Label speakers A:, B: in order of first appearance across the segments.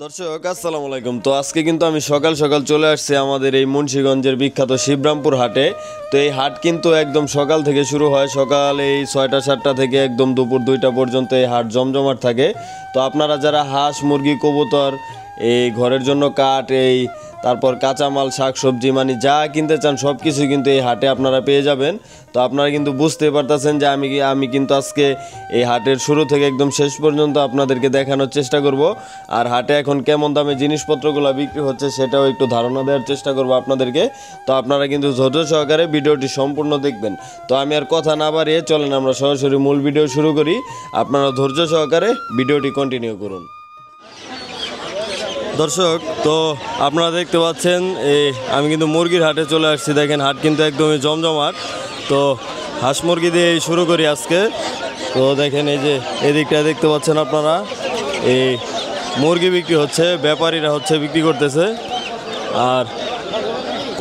A: দর্শক আসসালামু আলাইকুম। তো আজকে কিন্তু আমি সকাল সকাল চলে আসছি আমাদের এই মুন্সিগঞ্জের বিখ্যাত শিবরামপুর হাটে। তো এই হাট কিন্তু একদম সকাল থেকে শুরু হয়, সকাল এই 6টা-7টা থেকে একদম দুপুর 2টা পর্যন্ত এই হাট জমজমাট থাকে। তো আপনারা যারা হাঁস মুরগি কবুতর এই ঘরের জন্য কাঠ তারপর কাঁচামাল শাকসবজি মানে যা কিনতে চান সব কিছু কিন্তু এই হাটে আপনারা পেয়ে যাবেন। তো আপনারা কিন্তু বুঝতে পারতেছেন যে আমি কিন্তু আজকে এই হাটের শুরু থেকে একদম শেষ পর্যন্ত আপনাদেরকে দেখানোর চেষ্টা করব। আর হাটে এখন কেমন দামে জিনিসপত্রগুলো বিক্রি হচ্ছে সেটাও একটু ধারণা দেওয়ার চেষ্টা করব আপনাদেরকে। তো আপনারা কিন্তু ধৈর্য সহকারে ভিডিওটি সম্পূর্ণ দেখবেন। তো আমি আর কথা না বাড়িয়ে চলেন আমরা সরাসরি মূল ভিডিও শুরু করি। আপনারা ধৈর্য সহকারে ভিডিওটি কন্টিনিউ করুন। দর্শক তো আপনারা দেখতে পাচ্ছেন আমি কিন্তু মুরগির হাটে চলে আসছি। দেখেন হাট কিন্তু একদমই জমজমাট। তো হাঁস মুরগি দিয়ে শুরু করি আজকে। তো দেখেন এই যে এদিকটা দেখতে পাচ্ছেন আপনারা এই মুরগি বিক্রি হচ্ছে, ব্যাপারীরা বিক্রি করতেছে। আর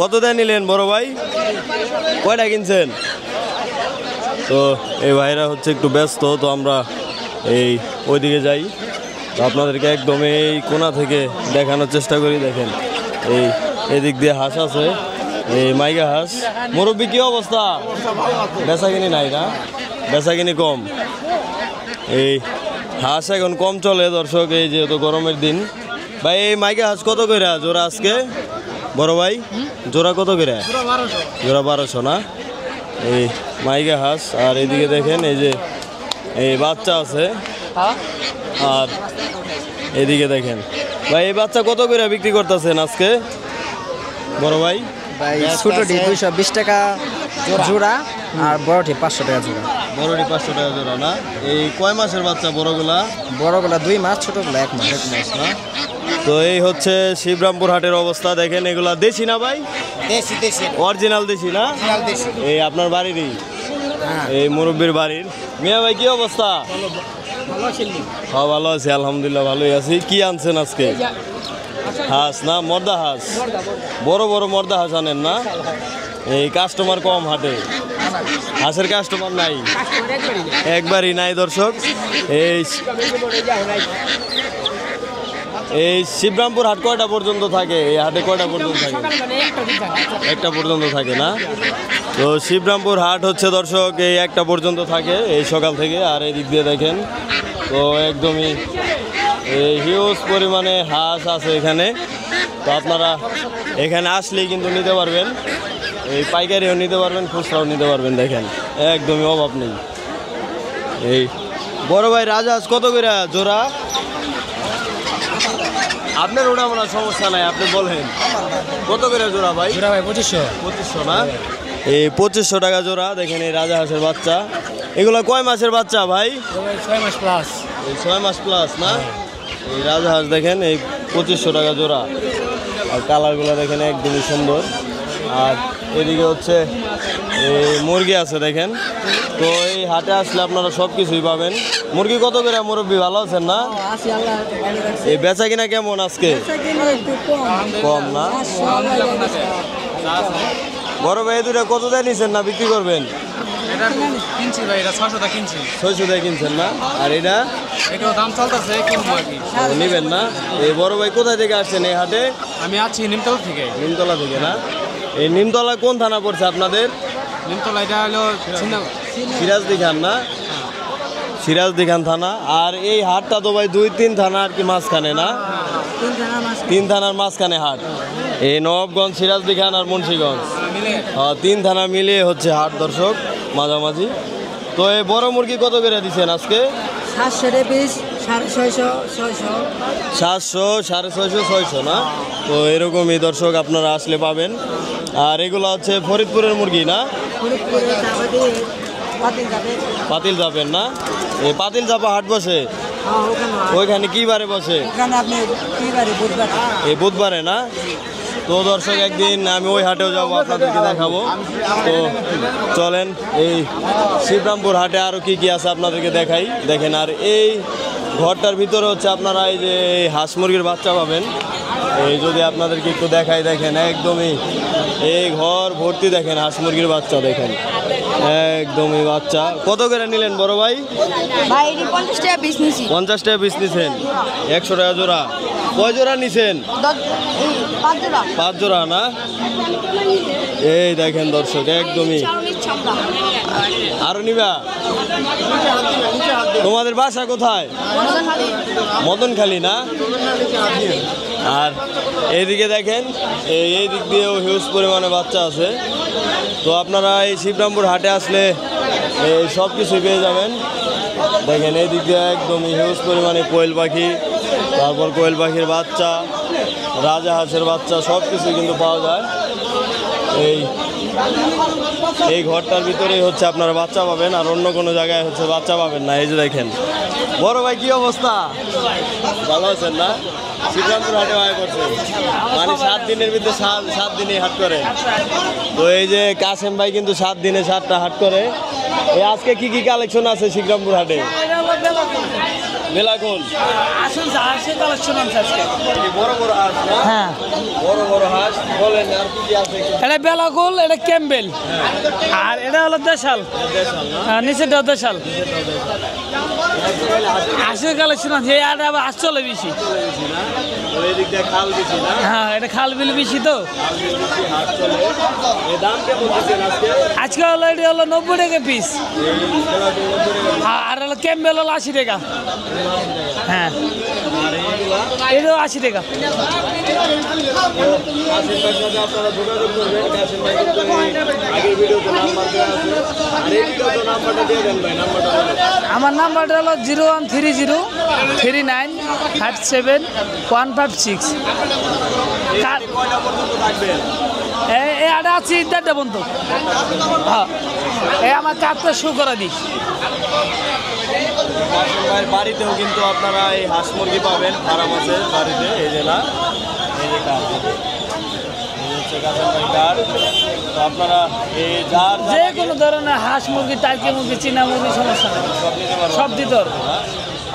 A: কত দেয় নিলেন বড় ভাই, কয়টা কিনছেন? তো এই ভাইরা একটু ব্যস্ত, তো আমরা ওইদিকে যাই। তো আপনাদেরকে একদম এই কোণা থেকে দেখানোর চেষ্টা করি। দেখেন এদিক দিয়ে হাঁস আছে, এই মাইগা হাঁস। মুরব্বি কি অবস্থা? বেচাকিনি নাই না, বেচাকিনি কম। এই হাঁস এখন কম চলে দর্শক, এই যেহেতু গরমের দিন। ভাই এই মাইগা হাঁস কত করে জোড়া আজকে বড় ভাই? জোড়া কত করে? জোড়া 1200 না, এই মাইগা হাঁস। আর এদিকে দেখেন এই যে এই বাচ্চা আছে। আর এদিকে দেখেন ভাই এই বাচ্চা কত করে বিক্রি করতেছেন আজকে বড় ভাই?
B: ছোটটি 220 টাকা জোড়া আর বড়টি 500 টাকা জোড়া।
A: বড়টি 500 টাকা জোড়া না? এই কয় মাসের বাচ্চা বড়গুলা?
B: বড়গুলা 2 মাস, ছোটগুলা 1 মাস।
A: 1 মাস না? তো এই হচ্ছে শিবরামপুর হাটের অবস্থা। দেখেন এগুলা দেশি না ভাই?
B: দেশি দেশি
A: অরিজিনাল দেশি না? এই আপনার বাড়িরই, এই মুরব্বির বাড়ির। মিয়া ভাই কি অবস্থা? হ্যাঁ ভালো আছি আলহামদুলিল্লাহ, ভালোই আছি। কি আনছেন আজকে? হাঁস না মর্দা হাঁস? বড় বড় মর্দা হাঁস আনেন না? এই কাস্টমার কম হাটে, হাঁসের কাস্টমার নাই, একবারই নাই দর্শক। এই শিবরামপুর হাট কয়টা পর্যন্ত থাকে? এই হাটে কয়টা পর্যন্ত থাকে? 1টা পর্যন্ত থাকে না? তো শিবরামপুর হাট দর্শক এই 1টা পর্যন্ত থাকে এই সকাল থেকে। আর এই দিক দিয়ে দেখেন তো একদমই এই হিউজ পরিমাণে হাঁস আছে এখানে। তো আপনারা এখানে আসলেই কিন্তু নিতে পারবেন, এই পাইকারিও নিতে পারবেন, খুচরাও নিতে পারবেন। দেখেন একদমই অভাব নেই। এই বড় ভাই রাজহাঁস কত করে জোড়া? আপনার ওটা মনে সমস্যা নাই, আপনি বলেন কত করে জোড়া ভাই?
B: জোড়া ভাই 2500।
A: 2500 না? এই 2500 টাকা জোড়া। দেখেন এই রাজহাঁসের বাচ্চা। এগুলো কয় মাসের বাচ্চা ভাই?
B: 6 মাস প্লাস।
A: এই 6 মাস প্লাস না? এই রাজহাঁস দেখেন এই 2500 টাকা জোড়া। আর কালারগুলো দেখেন একদমই সুন্দর। আর এদিকে এই মুরগি আছে দেখেন। তো এই হাটে আসলে আপনারা সব কিছুই পাবেন। মুরগি কত করে মুরব্বি, ভালো আছেন না? এই বেচা কিনা কেমন আজকে? কম না? বড় ভাই দুটা কত দেয় নিছেন না বিক্রি করবেন? 600 টাকা কিনছেন না? আর এটা নিবেন না? এই বড় ভাই কোথায় থেকে আসছেন এই হাটে?
B: আমি আছি নিমতলা থেকে।
A: নিমতলা থেকে না? এই নিমতলা কোন থানা পড়ছে আপনাদের?
B: নিমতলা এটা হলো
A: সিরাজদিখান না? সিরাজদিখান থানা। আর এই হাটটা তো ভাই 2-3 থানা আর কি মাঝখানে না? 3 থানার মাঝখানে হাট। এই নবাবগঞ্জ, সিরাজদিখান আর মুন্সিগঞ্জ, 3 থানা মিলিয়ে হাট দর্শক মাঝামাঝি। তো এই বড় মুরগি কত করে দিচ্ছেন আজকে?
B: 700 পিস, 650, 600,
A: 700, 650, 600 না? তো এরকমই দর্শক আপনারা আসলে পাবেন। আর এগুলো ফরিদপুরের মুরগি না? পাতিল যাবেন না? এই পাতিল চাপা হাট বসে ওইখানে কি বারে বসে? এই বুধবারে না? তো দর্শক একদিন আমি ওই হাটেও যাবো, আপনাদেরকে দেখাবো। তো চলেন এই শিবরামপুর হাটে আরও কি কি আছে আপনাদেরকে দেখাই। দেখেন আর এই ঘরটার ভিতরে আপনারা এই যে হাঁস মুরগির বাচ্চা পাবেন। এই যদি আপনাদেরকে একটু দেখাই, দেখেন একদমই এই ঘর ভর্তি। দেখেন হাঁস মুরগির বাচ্চা, দেখেন একদমই বাচ্চা। কত করে নিলেন বড় ভাই?
C: 50 টাকা পিস নিছি।
A: 50 টাকা পিস নিছেন? 100 টাকা জোড়া। কয় জোড়া নিছেন? 5 জোড়া না? এই দেখেন দর্শক একদমই। আরো নিবা? তোমাদের বাসা কোথায়? মদনখালী না? আর এইদিকে দেখেন এই দিক দিয়েও হিউজ পরিমাণে বাচ্চা আছে। তো আপনারা এই শিবরামপুর হাটে আসলে এই সব কিছু পেয়ে যাবেন। দেখেন এই দিক দিয়ে একদমই হিউজ পরিমাণে কোয়েল পাখি, তারপর কোয়েল পাখির বাচ্চা, রাজাহাঁসের বাচ্চা সব কিছু কিন্তু পাওয়া যায়। এই ঘরটার ভিতরেই হচ্ছে আপনারা বাচ্চা পাবেন, আর অন্য কোনো জায়গায় হচ্ছে বাচ্চা পাবেন না। এই যে দেখেন বড় ভাই, কি অবস্থা? ভালো আছেন না? শিবরামপুর হাটে আয় করছে মানে 7 দিনের ভিতরে 7 দিনেই হাট করে। তো এই যে কাসেম ভাই কিন্তু 7 দিনে 7টা হাট করে। এই আজকে কি কি কালেকশন আছে শিবরামপুর হাটে? মেলাকুল বড় বড় হাঁস না?
C: হ্যাঁ,
A: বড় বড় হাঁস বলেন, আর কি কি আছে?
C: এটা বেলাকুল, এটা ক্যাম্বেল, আর এটা হলো দেশাল। নিচেটাও দেশাল। হাঁসের কালেকশন আছে, আর আবার হাঁস চলে বেশি। হ্যাঁ, এটা খাল বিল বেশি তো। আজকে হলো এটা হলো 90 টাকা পিস, আর হলো ক্যাম্বেল হলো 80 টাকা। হ্যাঁ, এটাও 80 টাকা। আমার নাম্বারটা হলো 013039571556। এই আটা আছি 4টা বন্ধ। হ্যাঁ, এই আমার কাজটা শু করে দিই।
A: বাড়িতেও কিন্তু আপনারা এই হাঁস মুরগি পাবেন, ফার্ম আছে বাড়িতে। এই যে না, এই যে কাঠ, এই হচ্ছে কাঁচা কাঠ। তো আপনারা এই
C: যে কোনো ধরনের হাঁস মুরগি, টার্কি মুরগি, চীনা মুরগি সমস্যা নেই, সব দিতে পারবে।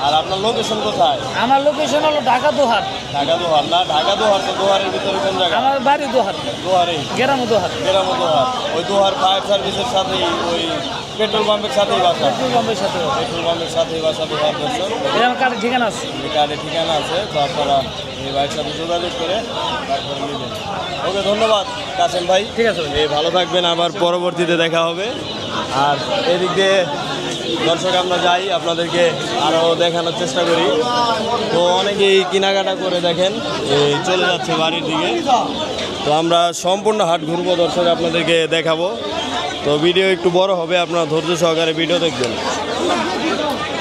A: আর আপনার লোকেশন কোথায়?
C: আমার লোকেশন হলো ঢাকা দোহার।
A: ঢাকা দোহার না? ঢাকা দোহার তো দোহারের ভিতরে কোন জায়গা?
C: আমার বাড়ি দোহার।
A: দোহারে
C: গ্রাম দোহার।
A: গ্রাম দোহার, ওই দোহার ফায়ার সার্ভিসের সাথেই, ওই পেট্রোল পাম্পের সাথেই বাসা।
C: পেট্রোল পাম্পের সাথে,
A: পেট্রোল পাম্পের সাথেই বাসা দোহার দর্শক।
C: আমার কার্ডের ঠিকানা আছে।
A: এই কার্ডে ঠিকানা আছে, তো আপনারা এই ভাইয়ের সাথে যোগাযোগ করে তারপরে নেবেন। ওকে, ধন্যবাদ কাসেম ভাই।
C: ঠিক আছে,
A: এই ভালো থাকবেন, আবার পরবর্তীতে দেখা হবে। আর এদিক দিয়ে দর্শক আমরা যাই, আপনাদেরকে আরও দেখানোর চেষ্টা করি। তো অনেকেই কেনাকাটা করে দেখেন এই চলে যাচ্ছে বাড়ির দিকে। তো আমরা সম্পূর্ণ হাট ঘুরবো দর্শক, আপনাদেরকে দেখাবো। তো ভিডিও একটু বড় হবে, আপনারা ধৈর্য সহকারে ভিডিও দেখবেন।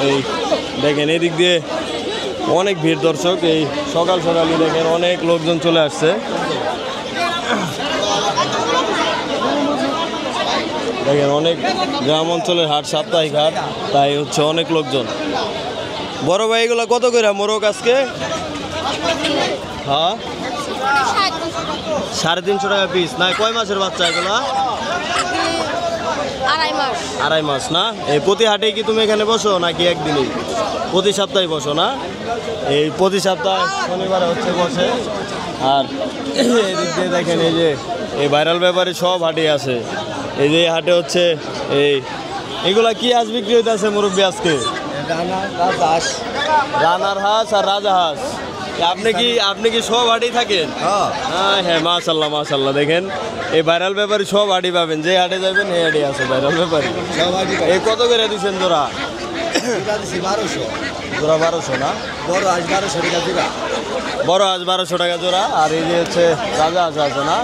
A: এই দেখেন এদিক দিয়ে অনেক ভিড় দর্শক, এই সকাল সকালই দেখেন অনেক লোকজন চলে আসছে। দেখেন অনেক গ্রাম অঞ্চলের হাট, সাপ্তাহিক হাট, তাই হচ্ছে অনেক লোকজন। বড় ভাই, এগুলো কত করে মোরগ আজকে? হ্যাঁ, 350 টাকা পিস। না, কয় মাসের বাচ্চা এগুলা? 2.5 মাস না? এই প্রতি হাটে কি তুমি এখানে বসো নাকি একদিনই? প্রতি সপ্তাহে বসো না? এই প্রতি সপ্তাহে শনিবারে হচ্ছে বসে। আর এদিক দিয়ে দেখেন এই যে এই ভাইরাল ব্যাপারে সব হাটে আছে। এই যে হাটে হচ্ছে এগুলা কি হাঁস বিক্রি হইতেছে মুরব্বী আজকে? রানার হাঁস আর রাজা হাঁস। আপনি কি সব হাটেই থাকেন? হ্যাঁ, মাশাল্লাহ মাশাল্লাহ। দেখেন এই ভাইরাল ব্যাপারে সব হাটই পাবেন, যে হাটে যাবেন এই হাটে আছে ভাইরাল ব্যাপারে। এই কত করে দিচ্ছেন জোড়া?
B: 1200।
A: জোড়া 1200 না?
B: বড় হাঁস 1200 টাকা জোড়া।
A: বড় হাঁস 1200 টাকা জোড়া। আর এই যে হচ্ছে রাজা হাঁস আছে না?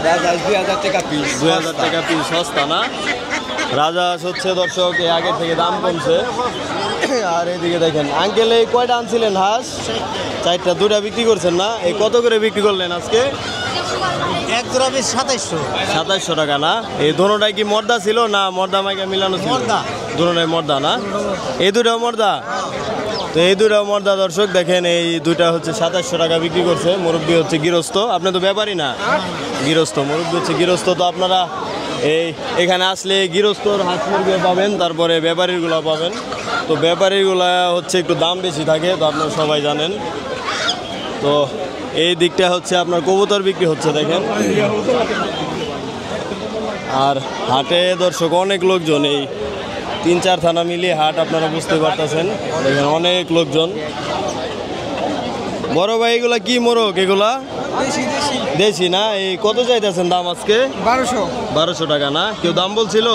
B: রাজা হাঁস 2000 টাকা পিস।
A: 2000 টাকা পিস, সস্তা না? রাজা হাঁস হচ্ছে দর্শক এই আগের থেকে দাম কমছে। আর এইদিকে দেখেন আঙ্কেল, এই কয়টা আনছিলেন হাঁস? 4টা, 2টা বিক্রি করছেন না? এই কত করে বিক্রি করলেন আজকে?
B: এক জোড়া পিস 2700।
A: 2700 টাকা না? এই দোনোটাই কি মর্দা ছিল না মর্দা মাইকা মিলানো ছিল?
B: মর্দা।
A: দোনোটাই মর্দা না? এই দুটাও মর্দা? তো এই দুটাও মর্দা দর্শক। দেখেন এই দুইটা হচ্ছে 2700 টাকা বিক্রি করছে। মুরব্বী হচ্ছে গৃহস্থ, আপনি তো ব্যাপারী না? গৃহস্থ, মুরব্বী হচ্ছে গৃহস্থ। তো আপনারা এখানে আসলে গৃহস্থর হাঁস মুরগি পাবেন, তারপরে ব্যাপারীগুলো পাবেন। তো ব্যাপারীগুলা হচ্ছে একটু দাম বেশি থাকে, তো আপনারা সবাই জানেন। তো এই দিকটা হচ্ছে আপনার কবুতর বিক্রি হচ্ছে দেখেন। আর হাটে দর্শক অনেক লোকজন, এই 3-4 থানা মিলিয়ে হাট, আপনারা বুঝতে পারতেছেন। দেখেন অনেক লোকজন। বড় ভাই এগুলা কি মোরগ এগুলা? দেশি না? এই কত চাইতেছেন দাম আজকে? 1200 টাকা না? কেউ দাম বলছিল?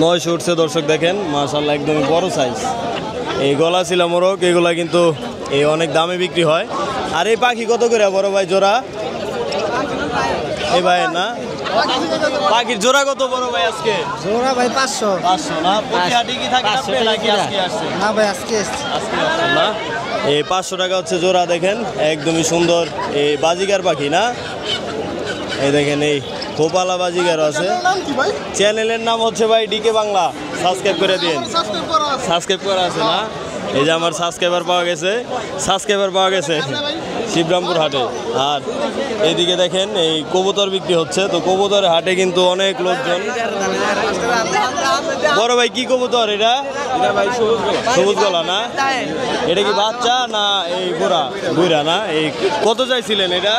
A: 900 উঠছে দর্শক দেখেন, মাশাআল্লাহ একদমই বড় সাইজ। এই গলা ছিল মোরগ, এগুলা কিন্তু এই অনেক দামে বিক্রি হয়। আর এই পাখি কত করে বড় ভাই জোড়া? এই ভাই না, পাখির জোড়া কত বড় ভাই আজকে?
B: জোড়া ভাই 500
A: না? প্রতি হাটে কি থাকে আপনি নাকি আজকে আসছে?
B: না ভাই আজকে
A: আজকে আসছেন না? এই 500 টাকা হচ্ছে জোড়া দেখেন, একদমই সুন্দর। এই বাজিগার পাখি না? এই দেখেন এই খোপালা বাজিগার আছে। চ্যানেলের নাম হচ্ছে ভাই ডিকে বাংলা, সাবস্ক্রাইব করে দিন। সাবস্ক্রাইব করা আছে না? এই যে আমার সাবস্ক্রাইবার পাওয়া গেছে শিবরামপুর হাটে। আর এইদিকে দেখেন এই কবুতর বিক্রি হচ্ছে, তো কবুতরের হাটে কিন্তু অনেক লোকজন। বড় ভাই কি কবুতর এটা? সবুজ গলা না? এটা কি বাচ্চা না এই বুড়া না? এই কত চাইছিলেন এটা?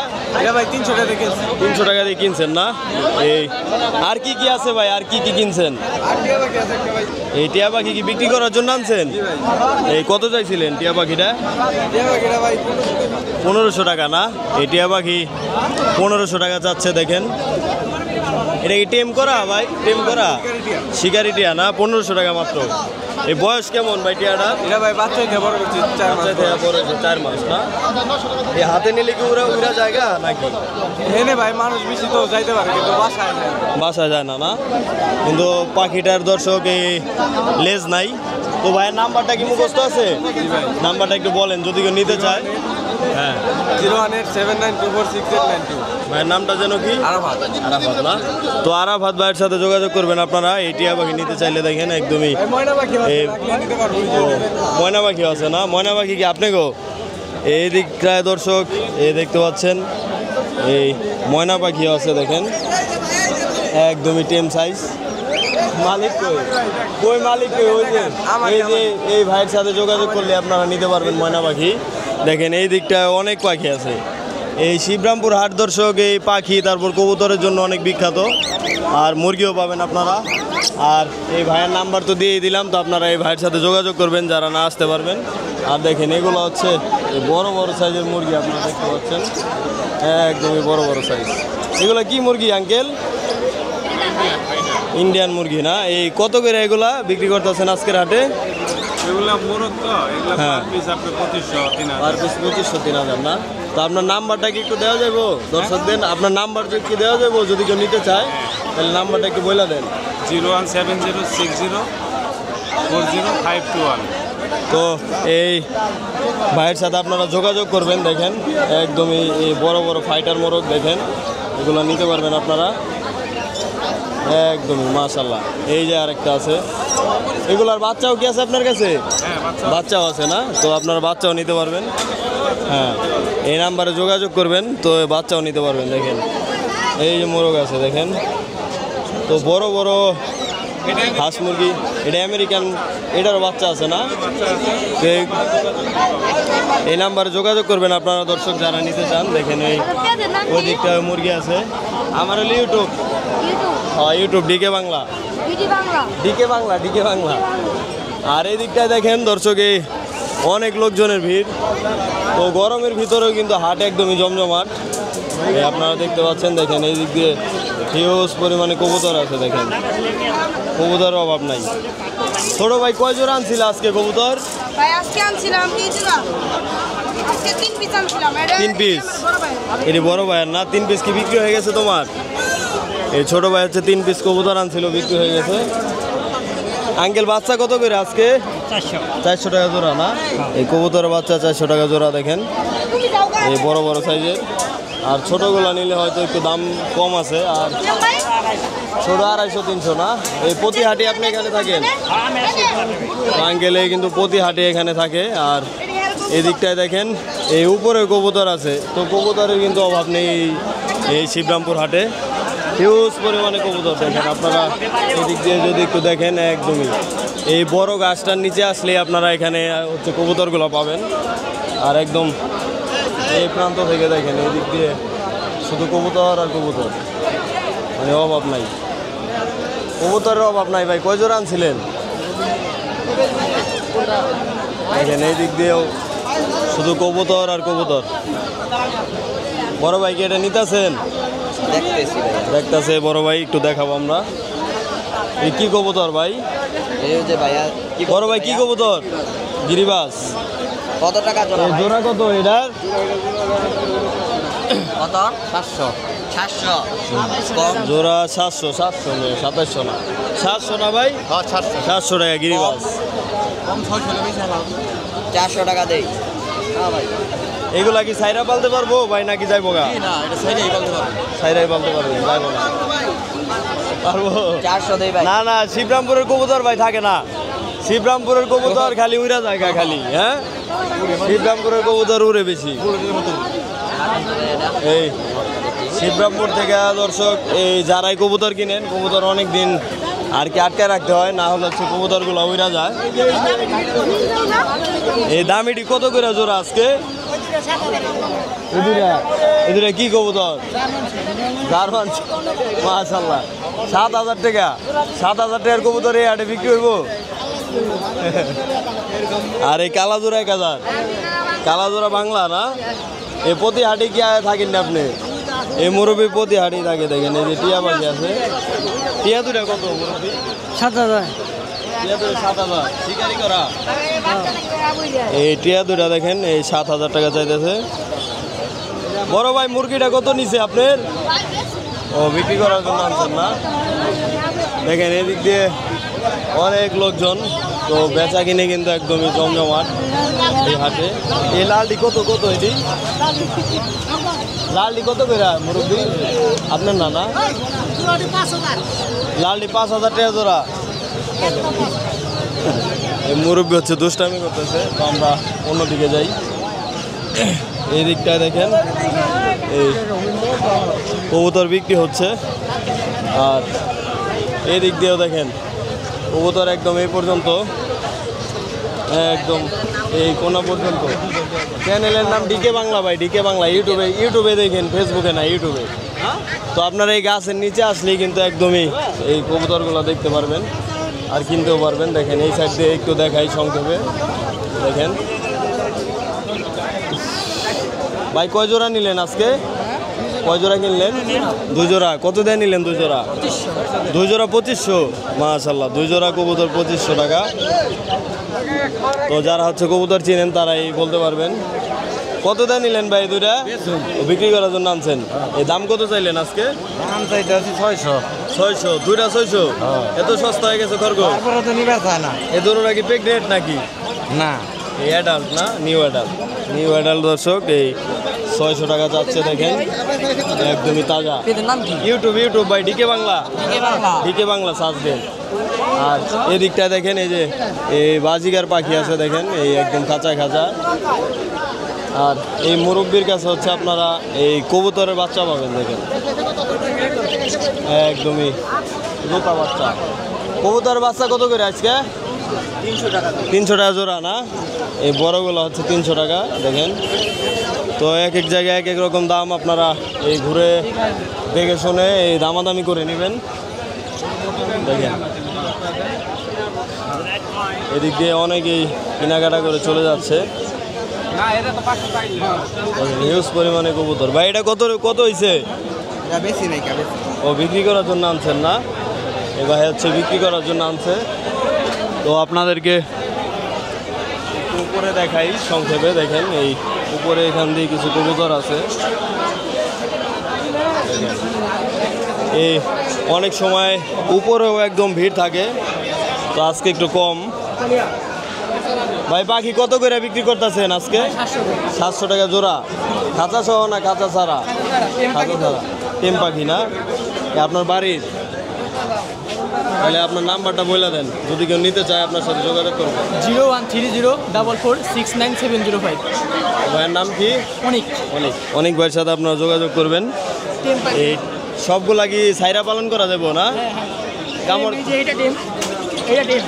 B: ভাই 300 টাকা থেকে
A: 300 টাকা দিয়ে কিনছেন না? এই আর কি কি আছে ভাই? আর কি কি কিনছেন? এই টিয়া পাখি কি বিক্রি করার জন্য আনছেন? এই কত চাইছিলেন টিয়া পাখিটা? 1500 টাকা না? এই টিয়া পাখি 1500 টাকা চাচ্ছে দেখেন। এটা কি টেম করা ভাই? টেম করা শিকারি টিয়া না? 1500 টাকা মাত্র। এই বয়স কেমন ভাই টিয়াটা?
B: ভাই বাচ্চা থেকে বড় করছে
A: 4 মাস না? এই হাতে নিলে কি উড়া জায়গা নাকি?
B: ভাই মানুষ বেশি তো যাইতে পারে কিন্তু
A: বাসায় যায় না? কিন্তু পাখিটার দর্শক এই লেজ নাই। তো ভাইয়ের নাম্বারটা কি মুখস্থ আছে? নাম্বারটা একটু বলেন যদি কেউ নিতে চায়। হ্যাঁ,
B: 01879246892।
A: ভাইয়ের নামটা যেন কি? আরাফাত না? তো আরাফাত ভাইয়ের সাথে যোগাযোগ করবেন আপনারা এই টিয়া পাখি নিতে চাইলে। দেখেন একদমই ময়না পাখি আছে না? ময়না পাখি কি আপনি গো? এই দিকটায় দর্শক এই দেখতে পাচ্ছেন এই ময়না পাখিও আছে দেখেন, একদমই টেম সাইজ। মালিক কই মালিক কই? ওই যে এই ভাইয়ের সাথে যোগাযোগ করলে আপনারা নিতে পারবেন ময়না পাখি। দেখেন এই দিকটায় অনেক পাখি আছে। এই শিবরামপুর হাট দর্শক এই পাখি তারপর কবুতরের জন্য অনেক বিখ্যাত। আর মুরগিও পাবেন আপনারা। আর এই ভাইয়ের নাম্বার তো দিয়েই দিলাম, তো আপনারা এই ভাইয়ের সাথে যোগাযোগ করবেন যারা না আসতে পারবেন। আর দেখেন এগুলো হচ্ছে বড় বড় সাইজের মুরগি আপনারা দেখতে পাচ্ছেন, একদমই বড় বড় সাইজ। এগুলো কি মুরগি আঙ্কেল? ইন্ডিয়ান মুরগি না? এই কত করে এগুলা বিক্রি করতেছেন আজকের হাটে? হ্যাঁ, 2500-3000 না? তো আপনার নাম্বারটা কি একটু দেওয়া যাবো দর্শক দেন? আপনার নাম্বার কি দেওয়া যাবো যদি কেউ নিতে চায়? তাহলে নাম্বারটা একটু বলে দেন।
D: 01706040521।
A: তো এই ভাইয়ের সাথে আপনারা যোগাযোগ করবেন। দেখেন একদমই এই বড় বড় ফাইটার মোরগ দেখেন, এগুলো নিতে পারবেন আপনারা একদমই মাশাআল্লাহ। এই যে আরেকটা আছে, এগুলার বাচ্চাও কি আছে আপনার কাছে? বাচ্চাও আছে না? তো আপনারা বাচ্চাও নিতে পারবেন। হ্যাঁ, এই নাম্বারে যোগাযোগ করবেন, তো বাচ্চাও নিতে পারবেন। দেখেন এই যে মোরগ আছে দেখেন, তো বড় বড় হাঁস মুরগি। এটা আমেরিকান, এটারও বাচ্চা আছে না? এই নাম্বারে যোগাযোগ করবেন আপনারা দর্শক যারা নিতে চান। দেখেন এই ওই দিকটা মুরগি আছে। আমার হলো ইউটিউব, ইউটিউব ডিকে বাংলা। আর এই দিকটায় দেখেন দর্শক এই অনেক লোকজনের ভিড়। তো গরমের ভিতরেও কিন্তু হাট একদমই জমজমাট। এই আপনারা দেখতে পাচ্ছেন, দেখেন এই দিক দিয়ে হিউজ পরিমাণে কবুতর আছে। দেখেন কবুতরের অভাব নাই। ছোট ভাই কয় জোড়া আনছিল আজকে কবুতর?
E: ভাই আজকে আনছিলাম 3 জোড়া। আজকে 3 পিস আনছিলাম।
A: 3 পিস? এটি বড় ভাইয়ের না? 3 পিস কি বিক্রি হয়ে গেছে তোমার? এই ছোট ভাই হচ্ছে 3 পিস কবুতর আনছিল, বিক্রি হয়ে গেছে। আঙ্কেল বাচ্চা কত করে আজকে? 400 টাকা জোড়া না? এই কবুতরের বাচ্চা 400 টাকা জোড়া দেখেন, এই বড় বড় সাইজের। আর ছোটগুলো নিলে হয়তো একটু দাম কম আছে। আর ছোট 250-300 না? এই প্রতি হাটে আপনি এখানে থাকেন? আঙ্কেলে কিন্তু প্রতি হাটে এখানে থাকে। আর এই দিকটায় দেখেন এই উপরে কবুতর আছে, তো কবুতরের কিন্তু অভাব নেই এই শিবরামপুর হাটে। হিউজ পরিমাণে কবুতর দেখেন আপনারা এই দিক দিয়ে যদি একটু দেখেন, একদমই এই বড় গাছটার নিচে আসলে আপনারা এখানে হচ্ছে কবুতরগুলো পাবেন। আর একদম এই প্রান্ত থেকে দেখেন এই দিক দিয়ে শুধু কবুতর আর কবুতর, মানে অভাব নাই, কবুতরের অভাব নাই। ভাই কয় জোড়া আনছিলেন? দেখেন এই দিক দিয়েও শুধু কবুতর আর কবুতর। বড় ভাই কি এটা নিতেছেন?
B: দেখতেছি ভাই,
A: দেখতেছে বড় ভাই, একটু দেখাবো আমরা। এই কি কবুতর ভাই?
B: এই যে ভাইয়া
A: বড় ভাই কি কবুতর? গিরিবাস।
B: কত টাকা জোড়া
A: এই
B: ভাই?
A: জোড়া কত এটার?
B: কত? 700 700 কম।
A: জোড়া 700 700 নয় 2700 না 700 না ভাই? 700 টাকা গিরিবাস।
B: 400 টাকা দেই। হ্যাঁ ভাই,
A: এগুলা কি সাইরা পালতে পারবো ভাই নাকি যাইবো গা?
B: না এটা সাইডেই বলতে পারো।
A: সাইরাই পালতে পারবো, যাইবো না? পারবো
B: 400 দেই ভাই।
A: না না, শিবরামপুরের কবুতর ভাই থাকে না। শিবরামপুরের কবুতর খালি উড়া জায়গা খালি, হ্যাঁ শিবরামপুরের কবুতর উড়ে বেশি। এই শিবরামপুর থেকে দর্শক এই যারাই কবুতর কিনেন, কবুতর অনেক দিন আর কি আটকে রাখতে হয়, না হলে হচ্ছে কবুতরগুলো উড়া যায়। এই দামিটি কত করে জোড়া আজকে? এদিকে কি কবুতর? জার্মান, মাশাআল্লাহ। 7,000 টাকা, 7,000 টাকার কবুতর এই হাটে বিক্রি হইব? আর এই কালাজোড়া 1,000। কালাজোড়া বাংলা না? এই প্রতি হাটে কি থাকেন না আপনি? এই মুরব্বী প্রতি হাটেই থাকে। দেখেন এই যে টিয়া পাখি আছে। টিয়া দুটা কত মুরব্বী?
C: 7,000।
A: টিয়া দুটা 7,000 শিকারি করা। এই টিয়া দুটা দেখেন এই 7,000 টাকা চাইতেছে। বড় ভাই মুরগিটা কত নিছে আপনার? ও বিক্রি করার জন্য আনছেন না? দেখেন এদিক দিয়ে অনেক লোকজন, তো বেচা কিনে কিন্তু একদমই জমজমাট এই হাটে। এই লালটি কত কত? এটি লালটি কত করে মুরব্বী আপনার? না না, লালটি 5,000 টাকা জোড়া। এই মুরব্বী হচ্ছে দুষ্টামি করতেছে, তো আমরা অন্যদিকে যাই। এই দিকটায় দেখেন এই কবুতর বিক্রি হচ্ছে, আর এই দিক দিয়েও দেখেন কবুতর একদম এই পর্যন্ত, একদম এই কোনা পর্যন্ত। চ্যানেলের নাম ডিকে বাংলা ভাই, ডিকে বাংলা। ইউটিউবে দেখেন, ফেসবুকে না, ইউটিউবে। তো আপনারা এই গাছের নিচে আসলেই কিন্তু একদমই এই কবুতরগুলো দেখতে পারবেন আর কিনতেও পারবেন। দেখেন এই সাইড দিয়ে একটু দেখাই সংক্ষেপে। দেখেন ভাই কয় জোড়া নিলেন আজকে? কয় জোড়া কিনলেন? 2 জোড়া। কত দিয়ে নিলেন 2 জোড়া? 2 জোড়া 2500। মাশাআল্লাহ, 2 জোড়া কবুতর 2500 টাকা। তো যারা হচ্ছে কবুতর চিনেন তারাই বলতে পারবেন। কত দিয়ে নিলেন ভাই দুইটা? বিক্রি করার জন্য আনছেন। এই দাম কত চাইলেন আজকে?
B: দাম চাইতে আছি 600।
A: 600। দুইটা 600? এত সস্তা হয়ে গেছে খরগোশ।
B: তারপরে তো নিবার চায় না।
A: এ দুটোটা কি প্রেগনেন্ট নাকি?
B: না,
A: এই অ্যাডাল্ট না? New adult. নিউ অ্যাডাল্ট দর্শক এই 600 টাকা চাচ্ছে। দেখেন একদমই তাজা।
B: নাম কি?
A: ইউটিউব ভাই DK Bangla, DK Bangla search দেন। আর এদিকটা দেখেন এই যে এই বাজিগার পাখি আছে, দেখেন এই একদম খাঁচা খাঁচা। আর এই মুরব্বির কাছে হচ্ছে আপনারা এই কবুতরের বাচ্চা পাবেন। দেখেন একদমই জোতা বাচ্চা। কবুতরের বাচ্চা কত করে আজকে?
B: 300 টাকা।
A: 300 টাকা জোড়া না? এই বড়গুলো হচ্ছে 300 টাকা। দেখেন তো এক এক জায়গায় এক এক রকম দাম, আপনারা এই ঘুরে দেখে শুনে এই দামাদামি করে নেবেন। দেখেন এদিক দিয়ে অনেকেই কেনাকাটা করে চলে যাচ্ছে। হিউজ পরিমাণে কবুতর। ভাই এটা কত কত হয়েছে?
B: এটা বেশি নাই, বেশি।
A: ও বিক্রি করার জন্য আনছেন না? এ ভাই হচ্ছে বিক্রি করার জন্য আনছে। তো আপনাদেরকে উপরে দেখাই সংক্ষেপে। দেখেন এই উপরে এখান দিয়ে কিছু কবুতর আছে। এই অনেক সময় উপরেও একদম ভিড় থাকে, তো আজকে একটু কম। ভাই পাখি কত করে বিক্রি করতেছেন আজকে? 700 টাকা জোড়া। খাঁচা সহ না খাঁচা ছাড়া? খাঁচা ছাড়া। টেম পাখি না? আপনার বাড়ির? তাহলে আপনার নাম্বারটা বলে দেন, যদি কেউ নিতে চায় আপনার সাথে যোগাযোগ করবে।
C: 0130444705।
A: ভাইয়ের নাম কি?
C: অনেক
A: অনেক ভাইয়ের সাথে আপনারা যোগাযোগ করবেন। এই সবগুলা কি সাইরা পালন করা যাবো না? কামড়
C: এটা টেম, এটা টেম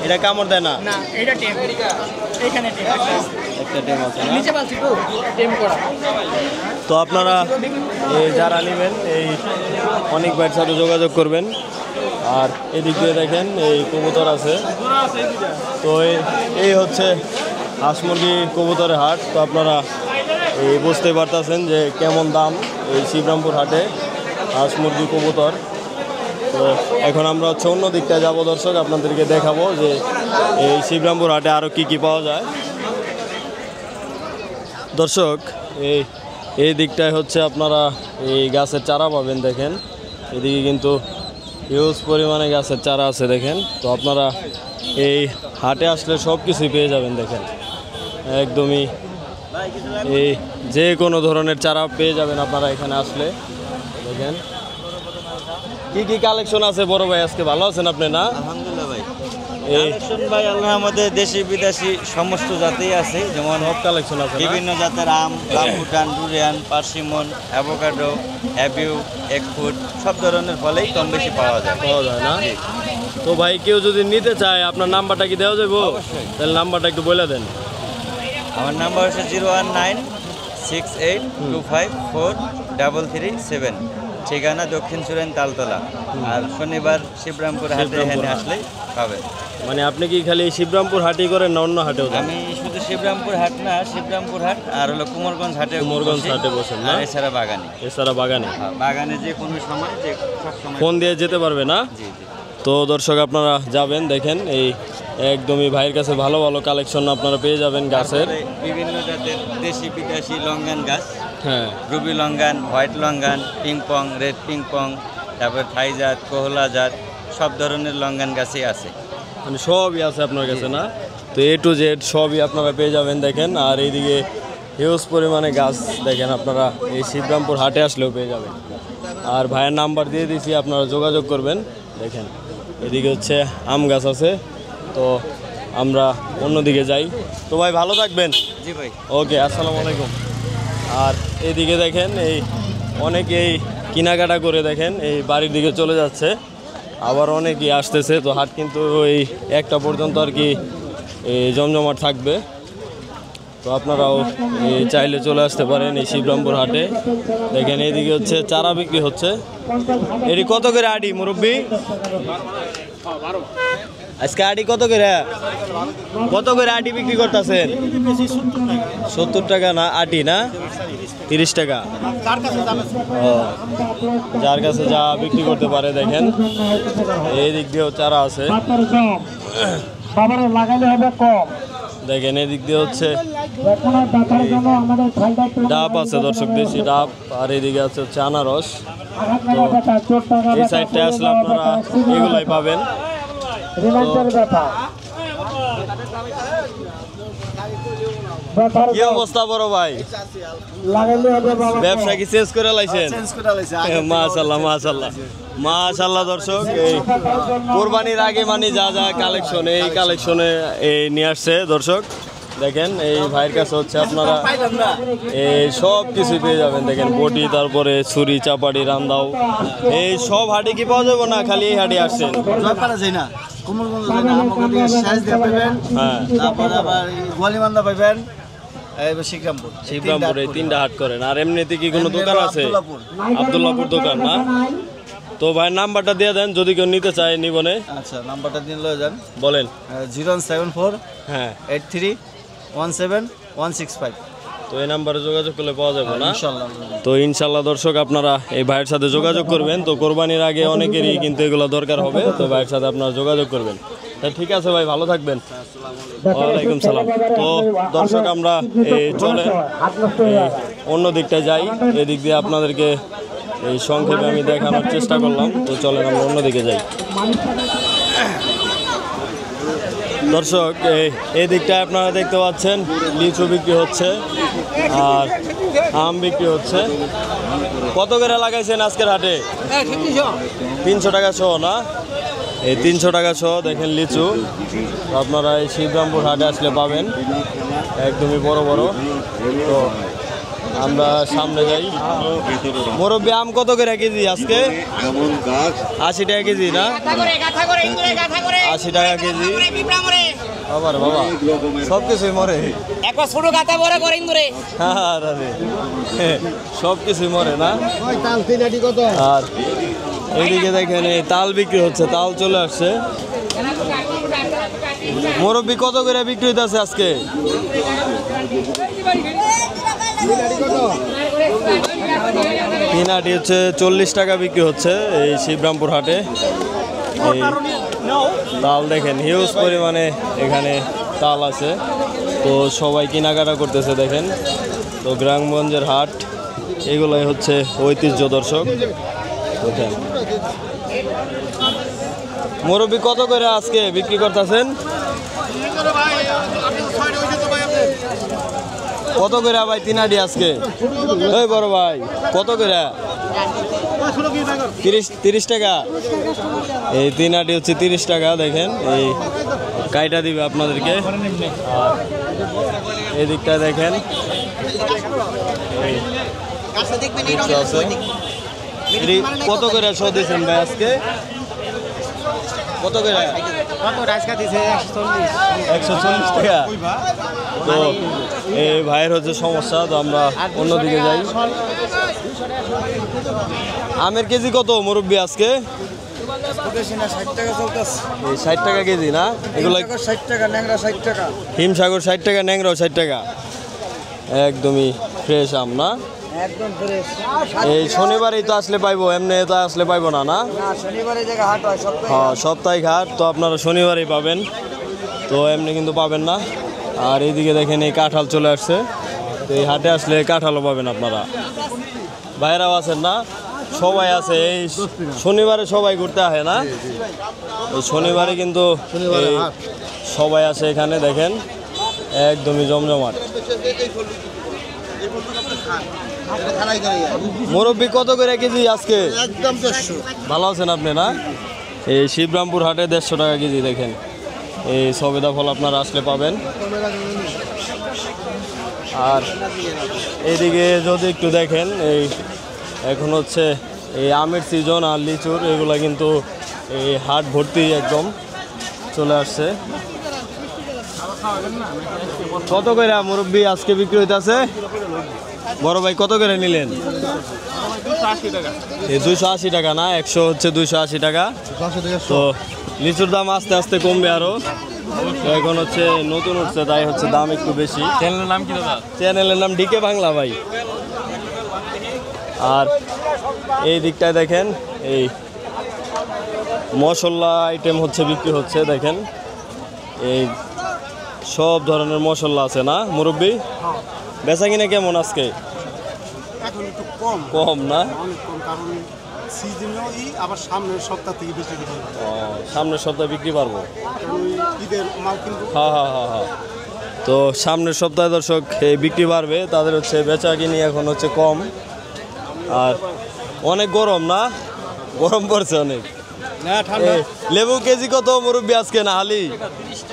A: এটা কামড় দেয় না?
C: না, এটা টেম। এখানে টেম
A: একটা টেম আছে না?
C: নিচে পাচ্ছি তো টেম করা।
A: তো আপনারা এই যারা নেবেন এই অনেক ভাইয়ের সাথে যোগাযোগ করবেন। আর এদিক দিয়ে দেখেন এই কবুতর আছে। তো এই হচ্ছে হাঁস মুরগি কবুতরের হাট। তো আপনারা এই বুঝতে পারতেছেন যে কেমন দাম এই শিবরামপুর হাটে হাঁস মুরগি কবুতর। তো এখন আমরা হচ্ছে অন্য দিকটায় যাবো দর্শক, আপনাদেরকে দেখাবো যে এই শিবরামপুর হাটে আরও কি কি পাওয়া যায়। দর্শক এই দিকটায় হচ্ছে আপনারা এই গাছের চারা পাবেন। দেখেন এদিকে কিন্তু হিউজ পরিমাণে গাছের চারা আছে দেখেন। তো আপনারা এই হাটে আসলে সব কিছুই পেয়ে যাবেন দেখেন, একদমই এই যে কোনো ধরনের চারা পেয়ে যাবেন আপনারা এখানে আসলে। দেখেন কি কি কালেকশন আছে বড় ভাই, আজকে ভালো আছেন আপনি না?
D: আলহামদুলিল্লাহ ভাই।
A: এই
D: ভাই আল্লাহ আমাদের দেশি বিদেশি সমস্ত জাতেই আছে, যেমন
A: সব কালেকশন আছে না?
D: বিভিন্ন জাতের আম, রামবুটান, ডুরিয়ান, পার্সিমন, অ্যাভোকাডো, অ্যাবিউ, এগফ্রুট সব ধরনের ফলেই কম বেশি পাওয়া যায়।
A: পাওয়া যায় না? তো ভাই কেউ যদি নিতে চায় আপনার নাম্বারটা কি দেওয়া যাবে? তাহলে নাম্বারটা একটু বলে দেন।
D: আমার নাম্বার হচ্ছে 01968254337। ঠিকানা দক্ষিণ সুরেন তালতলা। আর শনিবার শিবরামপুর হাটে এখানে আসলেই পাবেন।
A: মানে আপনি কি খালি এই শিবরামপুর হাটই করেন না অন্য হাটেও যান?
D: আমি শুধু শিবরামপুর হাট না, শিবরামপুর হাট আর হলো কুমারগঞ্জ হাটে,
A: কুমারগঞ্জ হাটে বসেন না?
D: এছাড়া বাগানে।
A: এছাড়া বাগানে
D: বাগানে যে কোনো সময় যে সব সময়
A: ফোন দিয়ে যেতে পারবে না?
D: জি জি।
A: তো দর্শক আপনারা যাবেন, দেখেন এই একদমই ভাইয়ের কাছে ভালো ভালো কালেকশন আপনারা পেয়ে যাবেন গাছের।
D: তারপরে বিভিন্ন জাতের দেশি বিদেশি লঙ্গান গাছ,
A: হ্যাঁ
D: Ruby longan, white longan, Pingpong, red Pingpong, তারপর থাই জাত, কোহলা জাত সব ধরনের লঙ্গান গাছই আছে।
A: মানে সবই আছে আপনার কাছে না? তো A to Z সবই আপনারা পেয়ে যাবেন দেখেন। আর এইদিকে হিউজ পরিমাণে গাছ দেখেন, আপনারা এই শিবরামপুর হাটে আসলেও পেয়ে যাবেন। আর ভাইয়ের নাম্বার দিয়ে দিয়েছি, আপনারা যোগাযোগ করবেন। দেখেন এদিকে হচ্ছে আম গাছ আছে। তো আমরা অন্যদিকে যাই। তো ভাই ভালো থাকবেন।
D: জি ভাই।
A: ওকে, আসসালামু আলাইকুম। আর এদিকে দেখেন এই অনেকেই কেনাকাটা করে দেখেন এই বাড়ির দিকে চলে যাচ্ছে, আবার অনেকেই আসতেছে। তো হাট কিন্তু এই 1টা পর্যন্ত আর কি এই জমজমাট থাকবে। তো আপনারাও এই চাইলে চলে আসতে পারেন এই শিবরামপুর হাটে। দেখেন এইদিকে হচ্ছে চারা বিক্রি হচ্ছে। এটি কত করে আটি মুরব্বি? আজকে আটি কত করে? কত করে আটি বিক্রি করতেছেন? 70 টাকা না আটি না? 30 টাকা। ও, যার কাছে যা বিক্রি করতে পারে। দেখেন এই দিক দিয়েও চারা আছে। দেখেন এদিক দিয়ে হচ্ছে ডাব আছে দর্শক, দেশি ডাব। আর এদিকে আছে হচ্ছে আনারস। তো এই সাইডটা আসলে আপনারা এগুলাই পাবেন। কি অবস্থা বড় ভাই, ব্যবসা কি চেঞ্জ করে লাইছেন? মাশাআল্লাহ মাশাআল্লাহ মাশাআল্লাহ। দর্শক এই কোরবানির আগে মানে যা যা কালেকশন এই কালেকশনে নিয়ে আসছে দর্শক। দেখেন এই ভাইয়ের কাছে হচ্ছে আপনারা এই সব কিছু পেয়ে যাবেন। দেখেন বটি, তারপরে ছুরি, চাপাটি, রান্দাও, এই সব হাটে কি পাওয়া যাবে না? খালি এই হাটে আসছেন? হ্যাঁ,
D: তারপরে আবার গোয়ালিমান্দা পাইবেন,
A: শিবরামপুরে 3টা হাট করেন। আর এমনিতে কি কোনো দোকান আছে? আব্দুল্লাহপুর দোকান না? তো ভাইয়ের নাম্বারটা দিয়ে দেন যদি কেউ নিতে চায় নিবনে।
D: আচ্ছা, নাম্বারটা দিন লয়ে যান,
A: বলেন।
D: 0174
A: হ্যাঁ
D: 8317
A: তো এই নাম্বারে যোগাযোগ করলে পাওয়া যাবে না?
D: ইনশাআল্লাহ।
A: তো ইনশাল্লাহ দর্শক আপনারা এই ভাইয়ের সাথে যোগাযোগ করবেন। তো কোরবানির আগে অনেকেরই কিন্তু এগুলো দরকার হবে, তো ভাইয়ের সাথে আপনারা যোগাযোগ করবেন। তা ঠিক আছে ভাই, ভালো থাকবেন। ওয়ালাইকুম সালাম। তো দর্শক আমরা এই চলে অন্য দিকটায় যাই। এদিক দিয়ে আপনাদেরকে এই সংক্ষেপে আমি দেখানোর চেষ্টা করলাম। তো চলেন আমরা অন্যদিকে যাই। দর্শক এই দিকটায় আপনারা দেখতে পাচ্ছেন লিচু বিক্রি হচ্ছে আর আম বিক্রি হচ্ছে। কত করে লাগাইছেন আজকের হাটে? 300 টাকা সহ না? এই 300 টাকা সহ দেখেন লিচু। আপনারা এই শিবরামপুর হাটে আসলে পাবেন, একদমই বড় বড়। তো আমরা সামনে যাই। মুরব্বি আম কত করে কেজি আজকে? 80 টাকা কেজি না? 80 টাকা কেজি। বাবার বাবা সব কিছুই মরে, সব কিছুই মরে না? আর এইদিকে দেখেন এই তাল বিক্রি হচ্ছে, তাল চলে আসছে। মুরব্বি কত করে বিক্রি হইতেছে আজকে? তিনাটি হচ্ছে 40 টাকা বিক্রি হচ্ছে এই শিবরামপুর হাটে। এই তাল দেখেন হিউজ পরিমাণে এখানে তাল আছে, তো সবাই কেনাকাটা করতেছে দেখেন। তো গ্রামগঞ্জের হাট এগুলোই হচ্ছে ঐতিহ্য দর্শক দেখেন। মুরব্বি কত করে আজকে বিক্রি করতেছেন? কত করে ভাই তিনাটি আজকে? ওই বড় ভাই কত করে? 30 টাকা। এই তিনাটি হচ্ছে 30 টাকা দেখেন। এই কাইটা দিবে আপনাদেরকে। আর এই দিকটা দেখেন কত করে শো দিয়েছেন ভাই আজকে? কত করে? 140 টাকা। তো এই ভাইয়ের হচ্ছে সমস্যা, তো আমরা অন্যদিকে যাই। আমের কেজি কত মুরব্বি আজকে? 60 টাকা কেজি না? এগুলো
B: 60 টাকা, ন্যাংরা 60 টাকা।
A: হিমসাগর 60 টাকা, ন্যাংরাও 60 টাকা। একদমই ফ্রেশ আম না?
B: একদম ফ্রেশ।
A: এই শনিবারেই তো আসলে পাইবো, এমনি তো আসলে পাইবো না। না,
B: না, শনিবারে জায়গা হাট হয় সপ্তাহে।
A: হ্যাঁ সাপ্তাহিক হাট, তো আপনারা শনিবারেই পাবেন, তো এমনি কিন্তু পাবেন না। আর এইদিকে দেখেন এই কাঁঠাল চলে আসছে, তো এই হাটে আসলে কাঁঠালও পাবেন আপনারা। বাইরেও আছেন না? সবাই আছে এই শনিবারে, সবাই ঘুরতে আসে না? এই শনিবারে কিন্তু এই সবাই আসে এখানে দেখেন, একদমই জমজমাট। মুরব্বি কত করে কেজি আজকে?
B: একদম 150।
A: ভালো আছেন আপনি না? এই শিবরামপুর হাটে 150 টাকা কেজি দেখেন। এই সবেদা ফল আপনারা আসলে পাবেন। আর এইদিকে যদি একটু দেখেন, এই এখন হচ্ছে এই আমের সিজন আর লিচুর, এগুলা কিন্তু এই হাট ভর্তি একদম চলে আসছে। কত করে মুরব্বি আজকে বিক্রি হইতেছে? বড় ভাই কত করে নিলেন? 280 টাকা না, 100 হচ্ছে 280 টাকা। তো লিচুর দাম আস্তে আস্তে কমবে আরো, এখন হচ্ছে নতুন উঠছে তাই হচ্ছে দাম একটু বেশি। চ্যানেলের নাম কি দাদা? চ্যানেলের নাম ডিকে বাংলা ভাই। আর এই দিকটায় দেখেন এই মশলা আইটেম হচ্ছে বিক্রি হচ্ছে দেখেন, এই সব ধরনের মশলা আছে না মুরব্বি? বেচা কিনা কেমন আজকে?
F: এখন একটু কম,
A: কম না?
F: অনেক কম, কারণ সিজনও আবার সামনের সপ্তাহ থেকে বেশি বিক্রি হবে।
A: সামনের সপ্তাহে বিক্রি পারবো?
F: কারণ ঈদের মাল কিন্তু
A: হ্যাঁ। তো সামনের সপ্তাহে দর্শক এই বিক্রি বাড়বে, তাদের হচ্ছে বেচা কিনি এখন হচ্ছে কম। আর অনেক গরম না? গরম পড়ছে অনেক। এই লেবু কেজি কত মুরব্বি আজকে? না হালি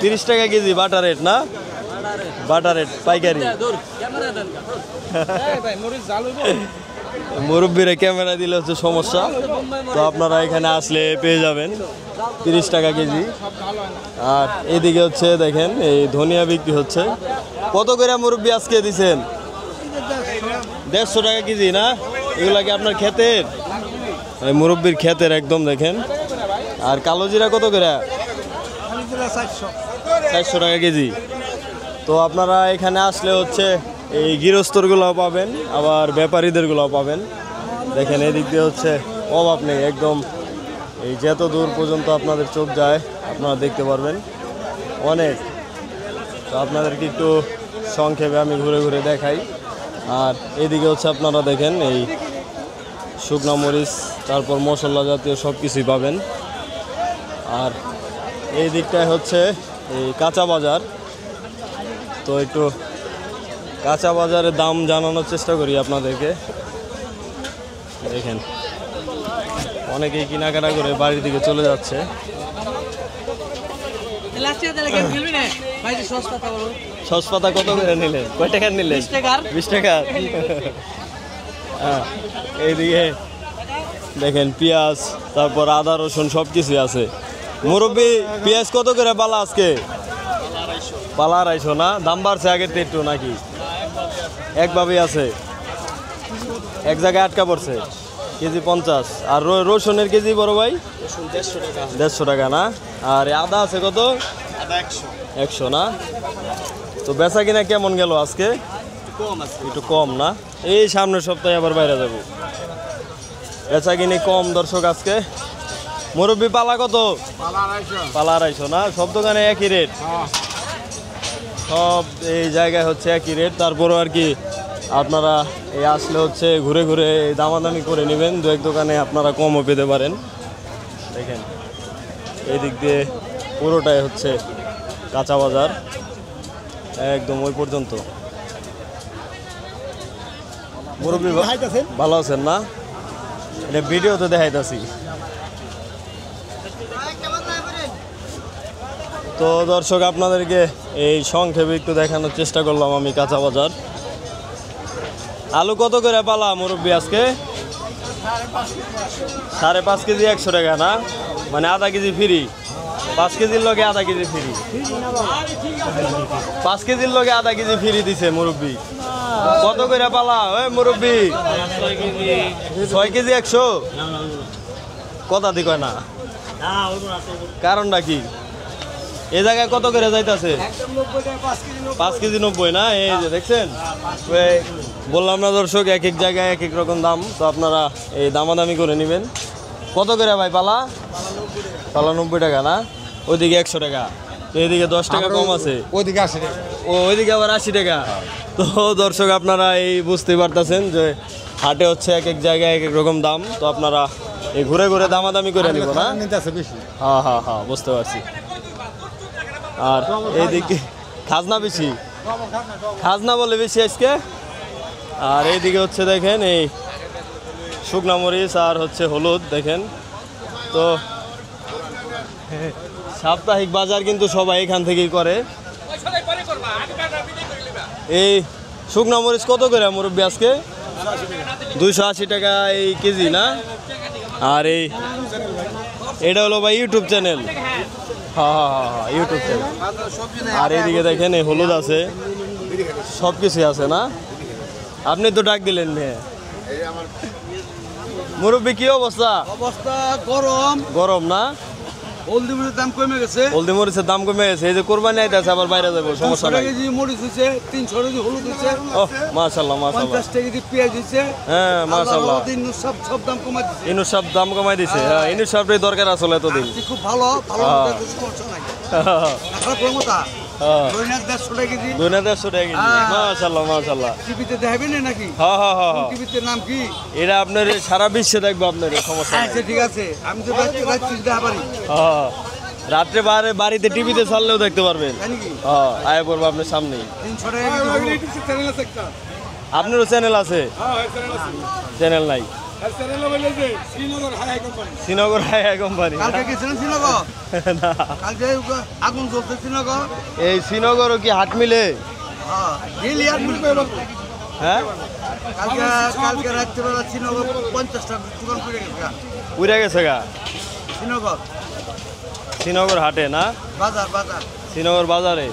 A: 30 টাকা কেজি। বাটার রেট না? বাটার রেট পাইকারি। মুরব্বিরা ক্যামেরা দিলে হচ্ছে সমস্যা, তো আপনারা এখানে আসলে পেয়ে যাবেন 30 টাকা কেজি। আর এদিকে হচ্ছে দেখেন এই ধনিয়া বিক্রি হচ্ছে। কত করে মুরব্বি আজকে দিছেন? 150 টাকা কেজি না? এগুলা কি আপনার ক্ষেতের? এই মুরব্বির ক্ষেতের একদম দেখেন। আর কালো জিরা কত করে? 400 টাকা কেজি। তো আপনারা এখানে আসলে হচ্ছে এই গৃহস্থরগুলোও পাবেন, আবার ব্যাপারীদেরগুলোও পাবেন। দেখেন এদিক দিয়ে হচ্ছে অভাব নেই একদম, এই যত দূর পর্যন্ত আপনাদের চোখ যায় আপনারা দেখতে পারবেন অনেক। তো আপনাদেরকে একটু সংক্ষেপে আমি ঘুরে ঘুরে দেখাই। আর এদিকে হচ্ছে আপনারা দেখেন এই শুকনো মরিচ, তারপর মশলা জাতীয় সব কিছুই পাবেন। আর এই দিকটায় হচ্ছে এই কাঁচা বাজার, তো একটু কাঁচা বাজারের দাম জানানোর চেষ্টা করি আপনাদেরকে। দেখেন অনেকেই কেনাকাটা করে বাড়ির দিকে চলে যাচ্ছে। সসপাতা কত করে নিলেন? কয় টাকার নিলেন? 20 টাকা। হ্যাঁ, এইদিকে দেখেন পেঁয়াজ, তারপর আদা রসুন সব কিছুই আছে। মুরব্বি পেঁয়াজ কত করে পালা আজকে? পালা 250 না? দাম বাড়ছে আগের থেকে একটু নাকি? একভাবেই আছে, এক জায়গায় আটকা পড়ছে। কেজি 50। আর রসুনের কেজি বড় ভাই? 150 টাকা না? আর আদা আছে কত? 100 না? তো বেচা কিনা কেমন গেল আজকে? একটু কম না? এই সামনের সপ্তাহে আবার বাইরে যাব। বেচা কিনি কম দর্শক আজকে। মুরব্বি পালা কত? পালা 250 না? সব দোকানে একই রেট? সব এই জায়গায় হচ্ছে একই রেট। তারপরও আর কি আপনারা এই আসলে হচ্ছে ঘুরে ঘুরে দামাদামি করে নেবেন, দু এক দোকানে আপনারা কমও পেতে পারেন। দেখেন এই দিক দিয়ে পুরোটাই হচ্ছে কাঁচা বাজার একদম ওই পর্যন্ত। মুরব্বি ভালো আছেন না? এটা ভিডিওতে দেখাইতাছি। তো দর্শক আপনাদেরকে এই সংক্ষেপে একটু দেখানোর চেষ্টা করলাম আমি কাঁচা বাজার। আলু কত করে পালা মুরব্বি আজকে? 5.5 কেজি 100 টাকা না? মানে আধা কেজি ফ্রি। 5 কেজির লগে আধা কেজি ফ্রি। 5 কেজির লগে আধা কেজি ফ্রি দিছে মুরব্বি। কত করে পালা ওই মুরব্বি? 6 কেজি 100? কথা দি কয় না, কারণটা কি? এই জায়গায় কত করে যাইতাছে? 5 কেজি 90 না? এই যে দেখছেন, বললাম না দর্শক, এক এক জায়গায় এক এক রকম দাম। তো আপনারা এই দামাদামি করে নেবেন। কত করে ভাই পালা? পালা 90 টাকা না? ওইদিকে 100 টাকা। তো এইদিকে 10 টাকা কম আছে,
F: ওইদিকে 80 টাকা।
A: ও ওইদিকে আবার 80 টাকা। তো দর্শক আপনারা এই বুঝতেই পারতেছেন যে হাটে হচ্ছে এক এক জায়গায় এক এক রকম দাম। তো আপনারা এই ঘুরে ঘুরে দামাদামি করে নিব না? হ্যাঁ হ্যাঁ হ্যাঁ, বুঝতে পারছি। আর এইদিকে খাজনা বেশি, খাজনা বলে বেশি আজকে। আর এইদিকে হচ্ছে দেখেন এই শুকনা মরিচ আর হচ্ছে হলুদ দেখেন। তো সাপ্তাহিক বাজার কিন্তু সবাই এখান থেকেই করে। এই শুকনা মরিচ কত করে মুরব্বি আজকে? 280 টাকা এই কেজি না? আর এটা হলো ভাই ইউটিউব চ্যানেল। হ্যাঁ হ্যাঁ হ্যাঁ হ্যাঁ, ইউটিউব চ্যানেল। আর এইদিকে দেখেন এই হলুদ আছে, সব কিছুই আছে না? আপনি তো ডাক দিলেন মেয়ে। মুরব্বি কি অবস্থা?
G: অবস্থা গরম।
A: গরম না?
G: হলদি মরিচের দাম কমে গেছে।
A: হলদি মরিচের দাম কমে গেছে। এই যে কোরবানি আইতাছে, আবার বাইরে যাবো, সমস্যা নাই।
G: 200 কেজি মরিচ হচ্ছে, 300 কেজি হলুদ হচ্ছে,
A: ও মাশাআল্লাহ মাশাআল্লাহ।
G: 50 কেজি পেঁয়াজ হচ্ছে।
A: হ্যাঁ মাশাআল্লাহ।
G: সব দাম কমে দিচ্ছে।
A: ইনু সব দাম কমাই দিছে। হ্যাঁ, ইনু সবটাই দরকার আসলে এতদিন।
G: খুব ভালো ভালো সমস্যা নাই। খারাপ ক্ষমতা দৈনিক 150 টাকা কেজি।
A: 250 টাকা কেজি। মাশাআল্লাহ মাশাআল্লাহ।
G: টিভিতে দেখাবেন নাকি?
A: হ্যাঁ হ্যাঁ হ্যাঁ।
G: টিভিতে নাম কি?
A: এটা আপনার সারা বিশ্বে দেখবো আপনার, সমস্যা নাই।
G: আচ্ছা ঠিক আছে, আমি তো রাত্রি দেখা পারি।
A: হ্যাঁ, রাত্রে বাড়িতে টিভিতে ছাড়লেও দেখতে পারবেন। হ্যাঁ, আয় পড়বো আপনার সামনেই।
G: 300 টাকা কেজি।
A: আপনারও চ্যানেল আছে? চ্যানেল নাই? শ্রীনগর হাই কোম্পানি।
G: কালকে গেছিলেন শ্রীনগর?
A: না,
G: কালকে আগুন জ্বলছে শ্রীনগর।
A: এই শ্রীনগরও কি হাট মিলে?
G: হ্যাঁ, গেলি আর
A: হ্যাঁ,
G: কালকে রাত্রিবেলা শ্রীনগর 50টা দোকান পড়ে গেছে।
A: উড়ে গেছে গা
G: শ্রীনগর
A: শ্রীনগর হাটে না?
G: বাজার বাজার
A: শ্রীনগর বাজারে।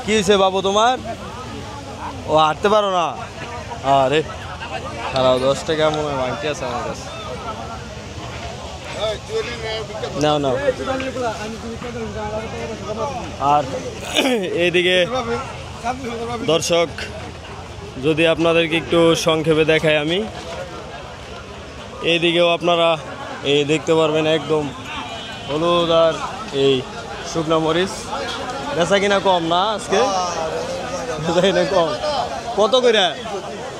A: কি হয়েছে বাবু তোমার? ও হাঁটতে পারো না? আরে খারাপ, 10 টাকা মনে হয় ভাঙতি আছে আমার কাছে। নাও নাও। আর এইদিকে দর্শক যদি আপনাদেরকে একটু সংক্ষেপে দেখাই আমি, এইদিকেও আপনারা এই দেখতে পারবেন একদম হলুদ আর এই শুকনো মরিচ। বেচা কিনা কম না আজকে? বেচা কিনা কম। কত করে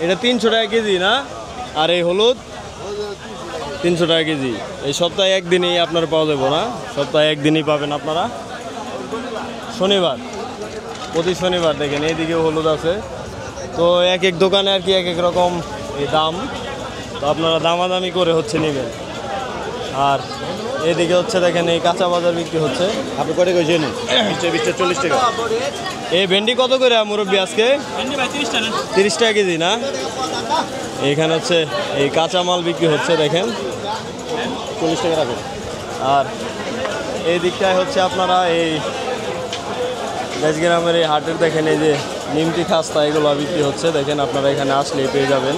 A: এটা? 300 টাকা কেজি না? আর এই হলুদ 300 টাকা কেজি। এই সপ্তাহে একদিনই আপনার পাওয়া যাবে না? সপ্তাহে একদিনই পাবেন আপনারা, শনিবার, প্রতি শনিবার। দেখেন এইদিকেও হলুদ আছে। তো এক এক দোকানে আর কি এক এক রকম এই দাম। তো আপনারা দামাদামি করে হচ্ছে নেবেন। আর এদিকে হচ্ছে দেখেন এই কাঁচা বাজার বিক্রি হচ্ছে। আপনি কত করে জানেন? 20 40 টাকা। এই ভেন্ডি কত করে মুরব্বি আজকে? 30 টাকা কেজি না? এইখানে হচ্ছে এই কাঁচা মাল বিক্রি হচ্ছে দেখেন 40 টাকা রাখেন। আর এই দিকটায় হচ্ছে আপনারা এই দেশগ্রামের এই হাটের দেখেন এই যে নিমতি খাস্তা, এগুলো বিক্রি হচ্ছে দেখেন। আপনারা এখানে আসলেই পেয়ে যাবেন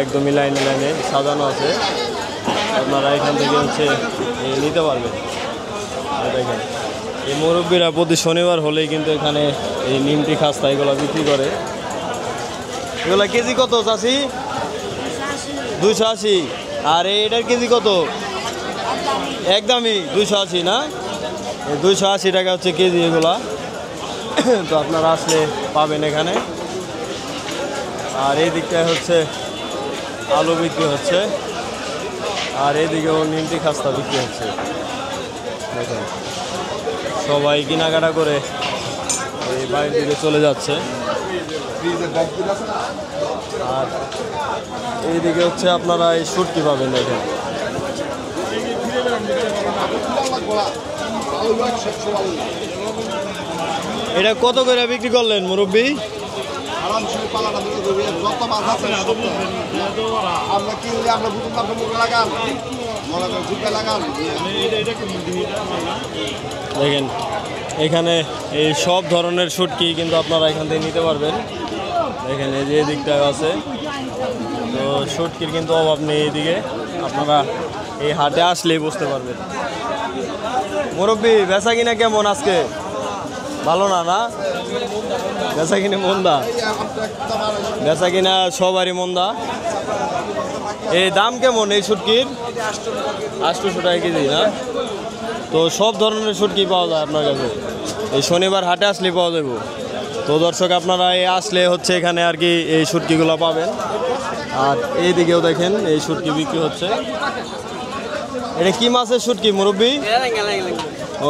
A: একদমই লাইনে লাইনে সাজানো আছে, আপনারা এখান থেকে হচ্ছে নিতে পারবেন। দেখেন এই মুরব্বীরা প্রতি শনিবার হলেই কিন্তু এখানে এই নিমটি খাস্তা এগুলো বিক্রি করে। এগুলা কেজি কত চাষি? 280। আর এটার কেজি কত? একদমই 280 না? 280 টাকা হচ্ছে কেজি এগুলা। তো আপনারা আসলে পাবেন এখানে। আর এই দিকটায় হচ্ছে আলু বিক্রি হচ্ছে, আর এইদিকেও নিমটি খাস্তা বিক্রি হচ্ছে। দেখেন সবাই কেনাকাটা করে এই বাড়ির দিকে চলে যাচ্ছে। আর এইদিকে হচ্ছে আপনারা এই শুটকি পাবেন। দেখেন এটা কত করে বিক্রি করলেন মুরব্বী? দেখেন এখানে এই সব ধরনের শুটকি কিন্তু আপনারা এখান থেকে নিতে পারবেন। দেখেন এই যে দিকটায় আছে, তো শুটকির কিন্তু অভাব নেই এইদিকে, আপনারা এই হাটে আসলেই বুঝতে পারবেন। মুরব্বী বেচা কিনা কেমন আজকে? ভালো না? না বেচা কিনে মন্দা, বেচা কিনা সবারই মন্দা। এই দাম কেমন এই শুটকির? 800 টাকা কেজি না? তো সব ধরনের শুটকি পাওয়া যায় আপনার কাছে, এই শনিবার হাটে আসলে পাওয়া যাবে। তো দর্শক আপনারা এই আসলে হচ্ছে এখানে আর কি এই শুটকিগুলো পাবেন। আর এই দিকেও দেখেন এই শুটকি বিক্রি হচ্ছে। এটা কি মাছের শুটকি মুরব্বী?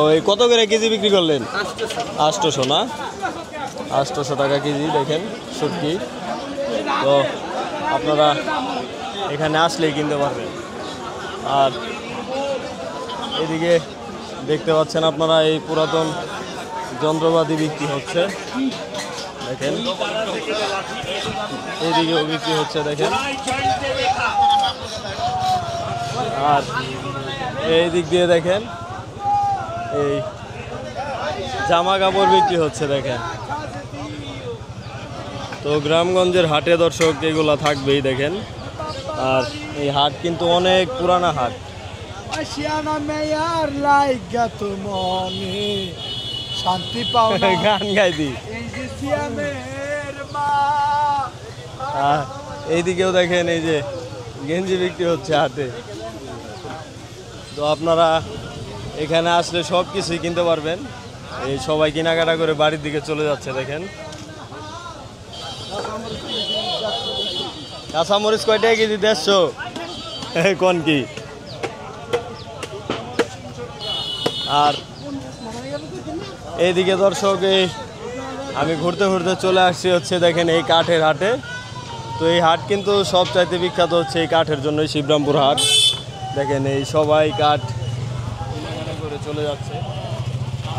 A: ওই কত করে কেজি বিক্রি করলেন? 800 না? 800 টাকা কেজি দেখেন শুটকি। তো আপনারা এখানে আসলেই কিনতে পারবেন। আর এদিকে দেখতে পাচ্ছেন আপনারা এই পুরাতন যন্ত্রপাতি বিক্রি হচ্ছে। দেখেন এইদিকেও বিক্রি হচ্ছে দেখেন। আর এই দিক দিয়ে দেখেন এই জামা কাপড় বিক্রি হচ্ছে দেখেন। তো গ্রামগঞ্জের হাটে দর্শক এগুলা থাকবেই দেখেন। আর এই হাট কিন্তু অনেক পুরানা হাট।
F: শান্তি পাও
A: গান গাই দি। এইদিকেও দেখেন এই যে গেঞ্জি বিক্রি হচ্ছে হাটে। তো আপনারা এখানে আসলে সব কিছুই কিনতে পারবেন। এই সবাই কেনাকাটা করে বাড়ির দিকে চলে যাচ্ছে দেখেন। কাঁচামরিচ কয়টা কেজি? 150 কোন কি? আর এইদিকে দর্শক এই আমি ঘুরতে ঘুরতে চলে আসছি হচ্ছে দেখেন এই কাঠের হাটে। তো এই হাট কিন্তু সব চাইতে বিখ্যাত হচ্ছে এই কাঠের জন্যই, শিবরামপুর হাট। দেখেন এই সবাই কাঠ করে চলে যাচ্ছে।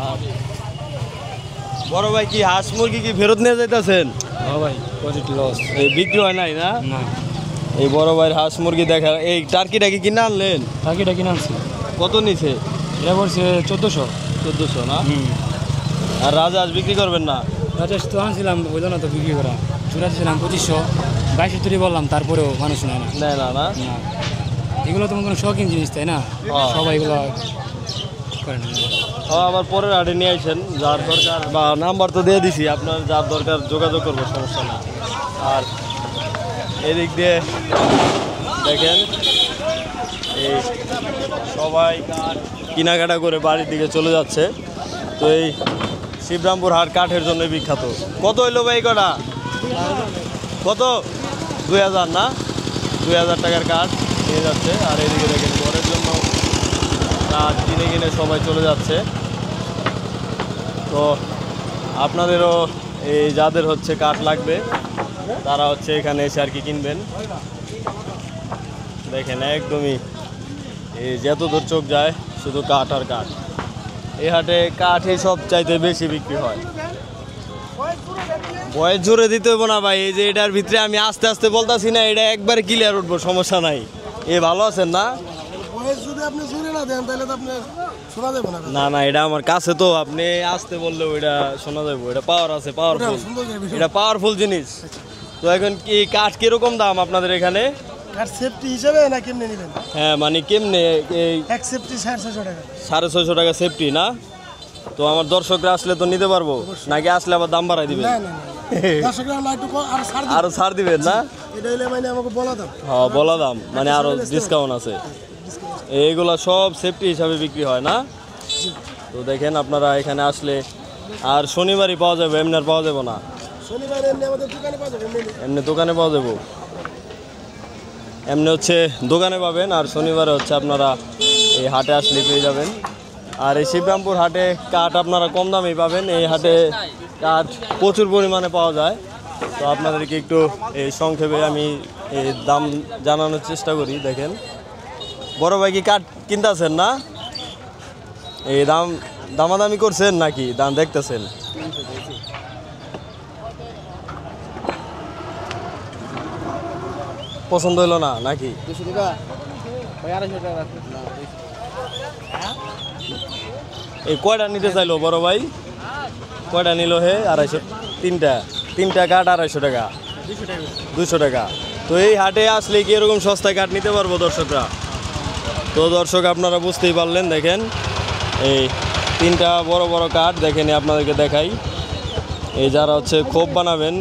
A: আর বড় ভাই কি হাঁস মুরগি কি ফেরত নিয়ে যাইতেছেন?
B: ভাই লস,
A: এই বিক্রি হয় নাই না? এই বড় ভাইয়ের হাঁস মুরগি দেখা। এই টার্কিটা কি কিনে আনলেন?
B: টার্কিটা কিনে আনছি।
A: কত নিছে?
B: এটা পড়ছে 1400
A: না? আর রাজহাঁস বিক্রি করবেন না?
B: রাজহাঁস তো আনছিলাম, হইল না তো বিক্রি করা। চূড়া ছিলাম 2500, 2200 বললাম, তারপরেও মানুষ নেয় না।
A: নেয় না? না
B: এগুলো তো কোনো শৌখিন জিনিস, তাই না? সবাই এগুলো করে না।
A: আবার পরের হাটে নিয়ে আসেন, যার দরকার বা নাম্বার তো দিয়ে দিছি, আপনার যার দরকার যোগাযোগ করবো, সমস্যা না। আর এদিক দিয়ে দেখেন এই সবাই কেনাকাটা করে বাড়ির দিকে চলে যাচ্ছে। তো এই শিবরামপুর হাট কাঠের জন্য বিখ্যাত। কত হইলো ভাই কটা? কত? 2000 না? 2000 টাকার কাঠ নিয়ে যাচ্ছে। আর এদিকে দেখেন ঘরের জন্য কাঠ কিনে কিনে সবাই চলে যাচ্ছে। তো আপনাদেরও এই যাদের হচ্ছে কাঠ লাগবে তারা হচ্ছে এখানে এসে আর কি কিনবেন। দেখেন একদমই এই যত দূর চোখ যায় শুধু কাঠ আর কাঠ। এই হাটে কাঠই সব চাইতে বেশি বিক্রি হয়। বয়স জোরে দিতে হইব না ভাই, এই যে এটার ভিতরে আমি আস্তে আস্তে বলতেছি না, এটা একবারে ক্লিয়ার উঠবো, সমস্যা নাই। এ ভালো আছেন না? না না, এটা আমার কাছে, তো আপনি আসতে বললেও এটা শোনা যাবে। এটা পাওয়ার আছে, পাওয়ারফুল, এটা পাওয়ারফুল জিনিস। তো এখন কি কাঠ কিরকম দাম আপনাদের এখানে?
F: আর সেফটি হিসাবে না কেমনে নেবেন?
A: হ্যাঁ মানে কেমনে এই
F: এক সেফটি 650 টাকা।
A: 650 টাকা সেফটি না? তো আমার দর্শকরা আসলে তো নিতে পারবো নাকি আসলে আবার দাম বাড়াই দিবেন?
F: না না না দর্শকরা না একটু আর ছাড় দিন।
A: আরো ছাড় দিবেন না?
F: এটা হইলে মানে আমাকে বলা দাও।
A: হ্যাঁ বলা দাম মানে আরো ডিসকাউন্ট আছে। এইগুলা সব সেফটি হিসাবে বিক্রি হয় না? তো দেখেন আপনারা এখানে আসলে আর শনিবারই পাওয়া যাবে, এমনি আর পাওয়া যাবে না।
F: শনিবার এমনি আমাদের দোকানে পাওয়া যাবে এমনি।
A: এমনি দোকানে পাওয়া যাবো, এমনি হচ্ছে দোকানে পাবেন, আর শনিবারে হচ্ছে আপনারা এই হাটে আসলে পেয়ে যাবেন। আর এই শিবরামপুর হাটে কাঠ আপনারা কম দামেই পাবেন। এই হাটে কাঠ প্রচুর পরিমাণে পাওয়া যায়। তো আপনাদেরকে একটু এই সংক্ষেপে আমি এই দাম জানানোর চেষ্টা করি। দেখেন বড় ভাই কি কাঠ কিনতেছেন না? এই দামাদামি করছেন নাকি দাম দেখতেছেন? পছন্দ হইলো না নাকি? এই কয়টা নিতে চাইলো বড় ভাই? কয়টা নিল হে? 250। তিনটা কাঠ 250 টাকা, 200 টাকা। তো এই হাটে আসলে কি এরকম সস্তায় কাঠ নিতে পারবো দর্শকরা? তো দর্শক আপনারা বুঝতেই পারলেন। দেখেন এই তিনটা বড় বড় কাঠ দেখেন, আপনাদেরকে দেখাই। এই যারা হচ্ছে খোপ বানাবেন,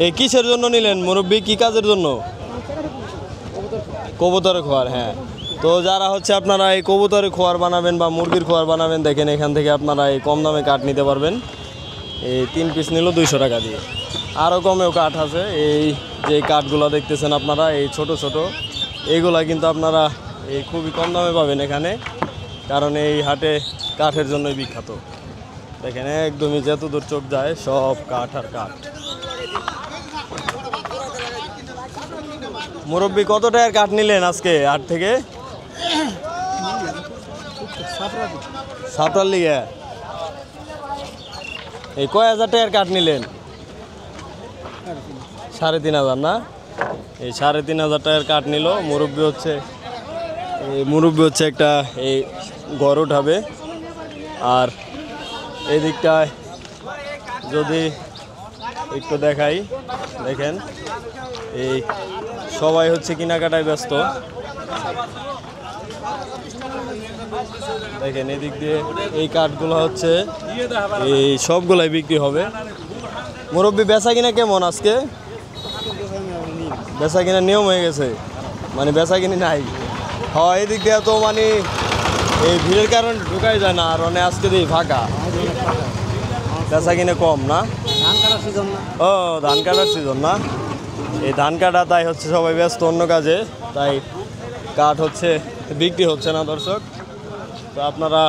A: এই কিসের জন্য নিলেন মুরব্বী? কি কাজের জন্য? কবুতরের খোয়ার। হ্যাঁ, তো যারা হচ্ছে আপনারা এই কবুতরের খোয়ার বানাবেন বা মুরগির খোয়ার বানাবেন, দেখেন এখান থেকে আপনারা এই কম দামে কাঠ নিতে পারবেন। এই 3 পিস নিল 200 টাকা দিয়ে। আরও কমেও কাঠ আছে। এই যে কাঠগুলো দেখতেছেন আপনারা, এই ছোট ছোট, এইগুলা কিন্তু আপনারা এই খুবই কম দামে পাবেন এখানে, কারণ এই হাটে কাঠের জন্যই বিখ্যাত। দেখেন একদমই যত দূর চোখ যায় সব কাঠ আর কাঠ। মুরব্বী কত টাকার কাঠ নিলেন আজকে হাট থেকে? সাপটার লিগে এই কয় হাজার টাকার কাঠ নিলেন? 3,500 না? এই 3,500 টাকার কাঠ নিল মুরব্বী। হচ্ছে এই মুরব্বী হচ্ছে একটা এই ঘর উঠাবে। আর এই দিকটায় যদি একটু দেখাই, দেখেন এই সবাই হচ্ছে কেনাকাটায় ব্যস্ত। দেখেন এদিক দিয়ে এই কাঠগুলো হচ্ছে এই সবগুলাই বিক্রি হবে। মুরব্বী বেচা কিনা কেমন আজকে? বেচা কিনা নিয়ম হয়ে গেছে, মানে বেচা কিনি নাই। হ্যাঁ, এই দিক দিয়ে তো মানে এই ভিড়ের কারণে ঢুকাই যায় না, আর মানে আজকে দিয়ে ফাঁকা, বেচা কিনে কম না? ও ধান কাটার সিজন না? এই ধান কাটা, তাই হচ্ছে সবাই ব্যস্ত অন্য কাজে, তাই কাঠ হচ্ছে বিক্রি হচ্ছে না দর্শক। তো আপনারা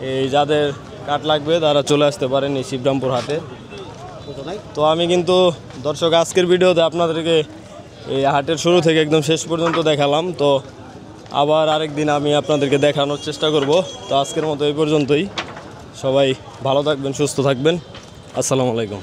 A: এই যাদের কাঠ লাগবে তারা চলে আসতে পারেন এই শিবরামপুর হাটে। তো আমি কিন্তু দর্শক আজকের ভিডিওতে আপনাদেরকে এই হাটের শুরু থেকে একদম শেষ পর্যন্ত দেখালাম। তো আবার আরেক দিন আমি আপনাদেরকে দেখানোর চেষ্টা করব। তো আজকের মতো এই পর্যন্তই। সবাই ভালো থাকবেন, সুস্থ থাকবেন। আসসালামু আলাইকুম।